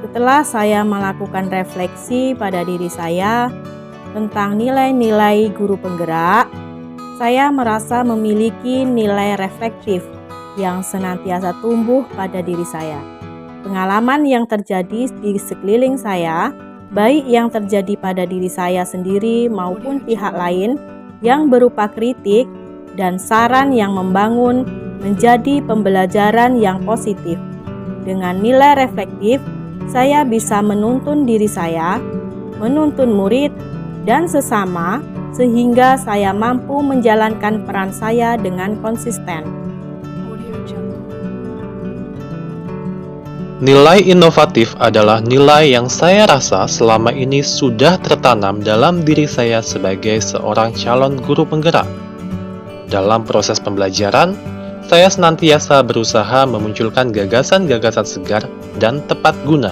Setelah saya melakukan refleksi pada diri saya tentang nilai-nilai guru penggerak, saya merasa memiliki nilai reflektif yang senantiasa tumbuh pada diri saya. Pengalaman yang terjadi di sekeliling saya, baik yang terjadi pada diri saya sendiri maupun pihak lain yang berupa kritik dan saran yang membangun, menjadi pembelajaran yang positif. Dengan nilai reflektif, saya bisa menuntun diri saya, menuntun murid, dan sesama, sehingga saya mampu menjalankan peran saya dengan konsisten. Nilai inovatif adalah nilai yang saya rasa selama ini sudah tertanam dalam diri saya sebagai seorang calon guru penggerak. Dalam proses pembelajaran, saya senantiasa berusaha memunculkan gagasan-gagasan segar dan tepat guna.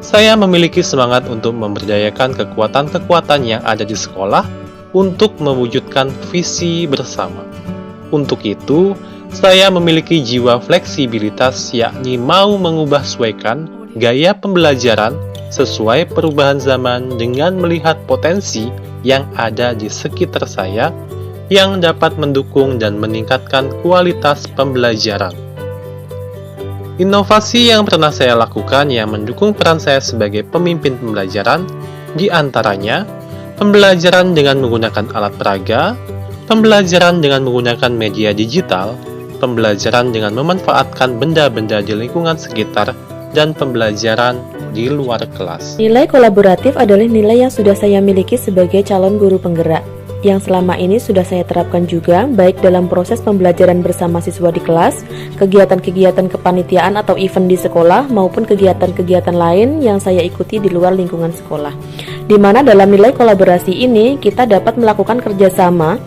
Saya memiliki semangat untuk memberdayakan kekuatan-kekuatan yang ada di sekolah untuk mewujudkan visi bersama. Untuk itu, saya memiliki jiwa fleksibilitas, yakni mau mengubah-sesuaikan gaya pembelajaran sesuai perubahan zaman dengan melihat potensi yang ada di sekitar saya yang dapat mendukung dan meningkatkan kualitas pembelajaran. Inovasi yang pernah saya lakukan yang mendukung peran saya sebagai pemimpin pembelajaran, di antaranya pembelajaran dengan menggunakan alat peraga, pembelajaran dengan menggunakan media digital, pembelajaran dengan memanfaatkan benda-benda di lingkungan sekitar, dan pembelajaran di luar kelas. Nilai kolaboratif adalah nilai yang sudah saya miliki sebagai calon guru penggerak, yang selama ini sudah saya terapkan juga, baik dalam proses pembelajaran bersama siswa di kelas, kegiatan-kegiatan kepanitiaan atau event di sekolah, maupun kegiatan-kegiatan lain yang saya ikuti di luar lingkungan sekolah. Di mana dalam nilai kolaborasi ini, kita dapat melakukan kerjasama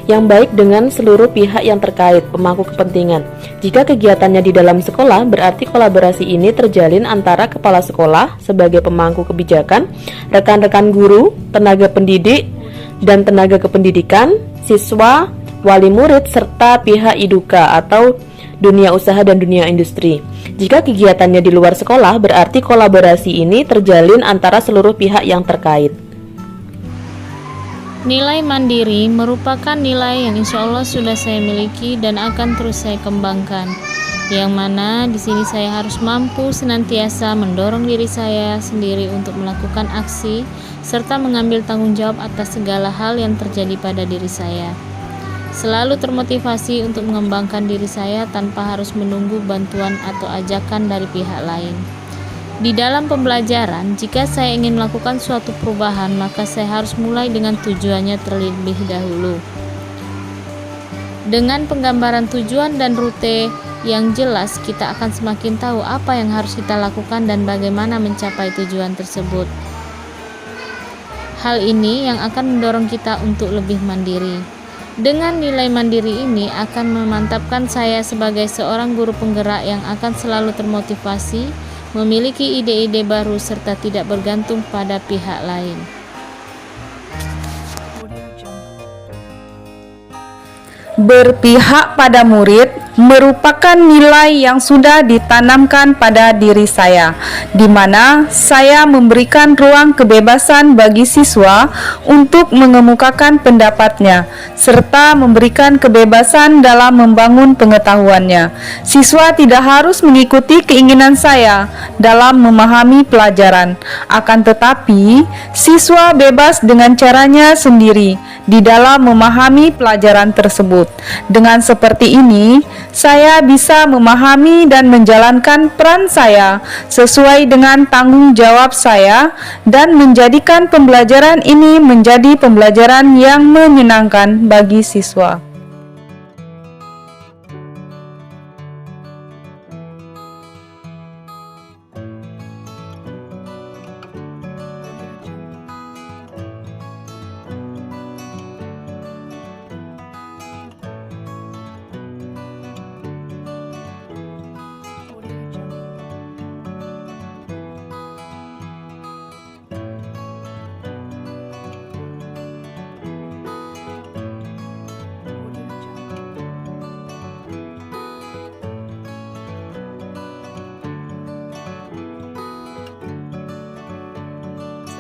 yang baik dengan seluruh pihak yang terkait, pemangku kepentingan. Jika kegiatannya di dalam sekolah, berarti kolaborasi ini terjalin antara kepala sekolah sebagai pemangku kebijakan, rekan-rekan guru, tenaga pendidik, dan tenaga kependidikan, siswa, wali murid, serta pihak IDUKA atau dunia usaha dan dunia industri. Jika kegiatannya di luar sekolah, berarti kolaborasi ini terjalin antara seluruh pihak yang terkait. Nilai mandiri merupakan nilai yang insya Allah sudah saya miliki dan akan terus saya kembangkan. Yang mana di sini saya harus mampu senantiasa mendorong diri saya sendiri untuk melakukan aksi serta mengambil tanggung jawab atas segala hal yang terjadi pada diri saya. Selalu termotivasi untuk mengembangkan diri saya tanpa harus menunggu bantuan atau ajakan dari pihak lain. Di dalam pembelajaran, jika saya ingin melakukan suatu perubahan, maka saya harus mulai dengan tujuannya terlebih dahulu. Dengan penggambaran tujuan dan rute yang jelas, kita akan semakin tahu apa yang harus kita lakukan dan bagaimana mencapai tujuan tersebut. Hal ini yang akan mendorong kita untuk lebih mandiri. Dengan nilai mandiri ini akan memantapkan saya sebagai seorang guru penggerak yang akan selalu termotivasi, memiliki ide-ide baru serta tidak bergantung pada pihak lain. Berpihak pada murid merupakan nilai yang sudah ditanamkan pada diri saya, di mana saya memberikan ruang kebebasan bagi siswa untuk mengemukakan pendapatnya, serta memberikan kebebasan dalam membangun pengetahuannya. Siswa tidak harus mengikuti keinginan saya dalam memahami pelajaran, akan tetapi siswa bebas dengan caranya sendiri di dalam memahami pelajaran tersebut. Dengan seperti ini, saya bisa memahami dan menjalankan peran saya sesuai dengan tanggung jawab saya dan menjadikan pembelajaran ini menjadi pembelajaran yang menyenangkan bagi siswa.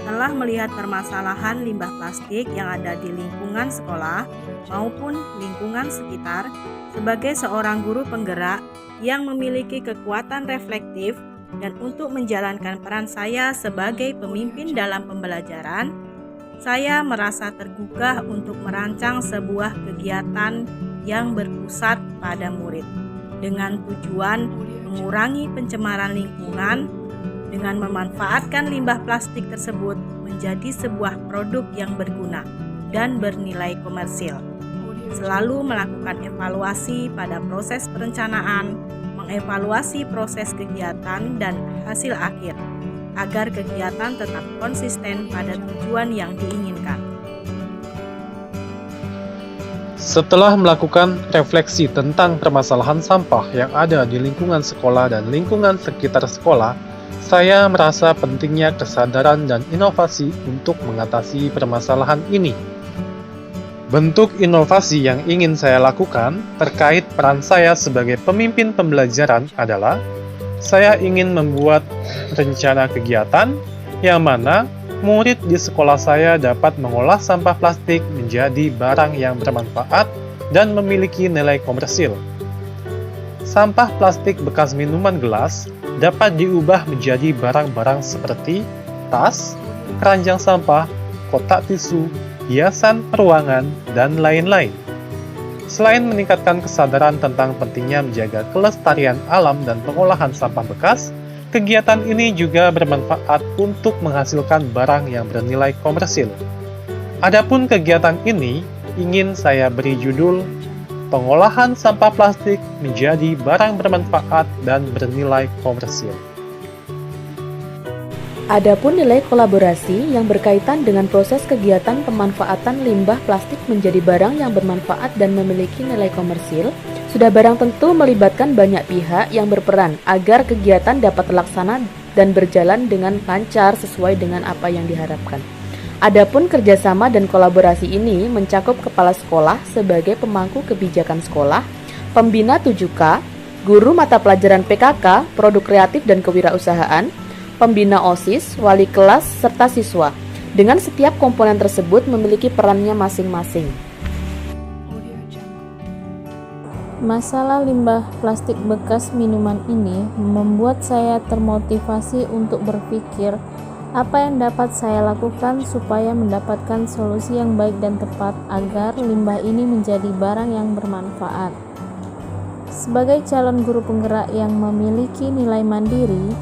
Setelah melihat permasalahan limbah plastik yang ada di lingkungan sekolah maupun lingkungan sekitar, sebagai seorang guru penggerak yang memiliki kekuatan reflektif dan untuk menjalankan peran saya sebagai pemimpin dalam pembelajaran, saya merasa tergugah untuk merancang sebuah kegiatan yang berpusat pada murid dengan tujuan mengurangi pencemaran lingkungan dengan memanfaatkan limbah plastik tersebut menjadi sebuah produk yang berguna dan bernilai komersil. Selalu melakukan evaluasi pada proses perencanaan, mengevaluasi proses kegiatan dan hasil akhir, agar kegiatan tetap konsisten pada tujuan yang diinginkan. Setelah melakukan refleksi tentang permasalahan sampah yang ada di lingkungan sekolah dan lingkungan sekitar sekolah, saya merasa pentingnya kesadaran dan inovasi untuk mengatasi permasalahan ini. Bentuk inovasi yang ingin saya lakukan terkait peran saya sebagai pemimpin pembelajaran adalah saya ingin membuat rencana kegiatan yang mana murid di sekolah saya dapat mengolah sampah plastik menjadi barang yang bermanfaat dan memiliki nilai komersil. Sampah plastik bekas minuman gelas dapat diubah menjadi barang-barang seperti tas, keranjang sampah, kotak tisu, hiasan peruangan, dan lain-lain. Selain meningkatkan kesadaran tentang pentingnya menjaga kelestarian alam dan pengolahan sampah bekas, kegiatan ini juga bermanfaat untuk menghasilkan barang yang bernilai komersil. Adapun kegiatan ini ingin saya beri judul Pengolahan Sampah Plastik Menjadi Barang Bermanfaat dan Bernilai Komersil. Adapun nilai kolaborasi yang berkaitan dengan proses kegiatan pemanfaatan limbah plastik menjadi barang yang bermanfaat dan memiliki nilai komersil, sudah barang tentu melibatkan banyak pihak yang berperan agar kegiatan dapat terlaksana dan berjalan dengan lancar sesuai dengan apa yang diharapkan. Adapun kerjasama dan kolaborasi ini mencakup kepala sekolah sebagai pemangku kebijakan sekolah, pembina 7K, guru mata pelajaran PKK, produk kreatif dan kewirausahaan, pembina OSIS, wali kelas, serta siswa. Dengan setiap komponen tersebut memiliki perannya masing-masing. Masalah limbah plastik bekas minuman ini membuat saya termotivasi untuk berpikir apa yang dapat saya lakukan supaya mendapatkan solusi yang baik dan tepat agar limbah ini menjadi barang yang bermanfaat. Sebagai calon guru penggerak yang memiliki nilai mandiri,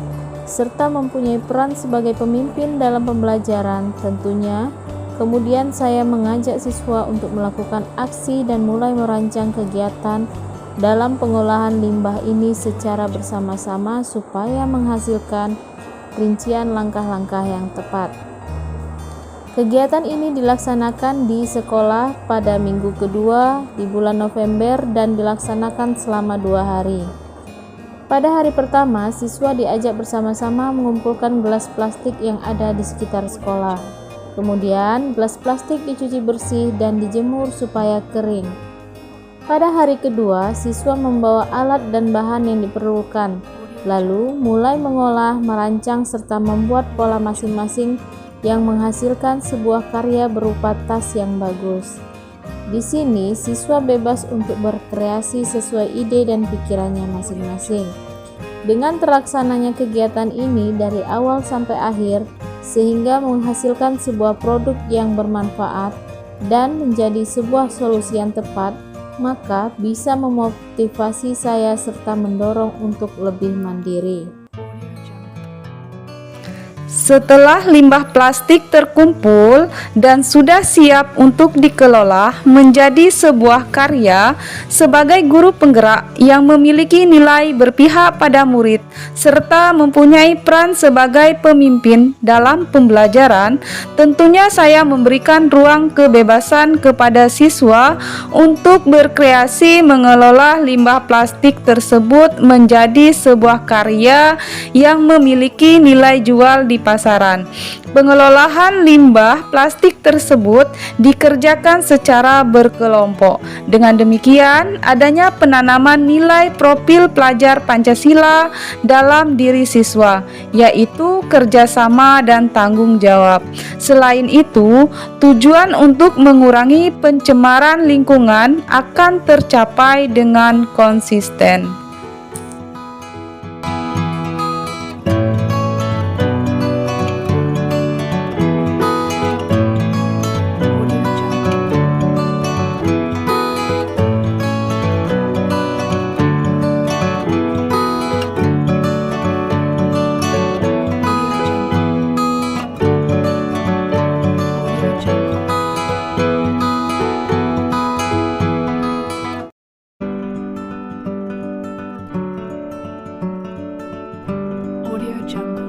serta mempunyai peran sebagai pemimpin dalam pembelajaran, tentunya kemudian saya mengajak siswa untuk melakukan aksi dan mulai merancang kegiatan dalam pengolahan limbah ini secara bersama-sama supaya menghasilkan rincian langkah-langkah yang tepat. Kegiatan ini dilaksanakan di sekolah pada minggu kedua di bulan November dan dilaksanakan selama 2 hari. Pada hari pertama, siswa diajak bersama-sama mengumpulkan gelas plastik yang ada di sekitar sekolah. Kemudian, gelas plastik dicuci bersih dan dijemur supaya kering. Pada hari kedua, siswa membawa alat dan bahan yang diperlukan, lalu mulai mengolah, merancang, serta membuat pola masing-masing yang menghasilkan sebuah karya berupa tas yang bagus. Di sini, siswa bebas untuk berkreasi sesuai ide dan pikirannya masing-masing. Dengan terlaksananya kegiatan ini dari awal sampai akhir, sehingga menghasilkan sebuah produk yang bermanfaat dan menjadi sebuah solusi yang tepat, maka bisa memotivasi saya serta mendorong untuk lebih mandiri. Setelah limbah plastik terkumpul dan sudah siap untuk dikelola menjadi sebuah karya, sebagai guru penggerak yang memiliki nilai berpihak pada murid serta mempunyai peran sebagai pemimpin dalam pembelajaran, tentunya saya memberikan ruang kebebasan kepada siswa untuk berkreasi mengelola limbah plastik tersebut menjadi sebuah karya yang memiliki nilai jual di pasaran. Pengelolaan limbah plastik tersebut dikerjakan secara berkelompok. Dengan demikian, adanya penanaman nilai profil pelajar Pancasila dalam diri siswa, yaitu kerjasama dan tanggung jawab. Selain itu, tujuan untuk mengurangi pencemaran lingkungan akan tercapai dengan konsisten. Audio Jungle.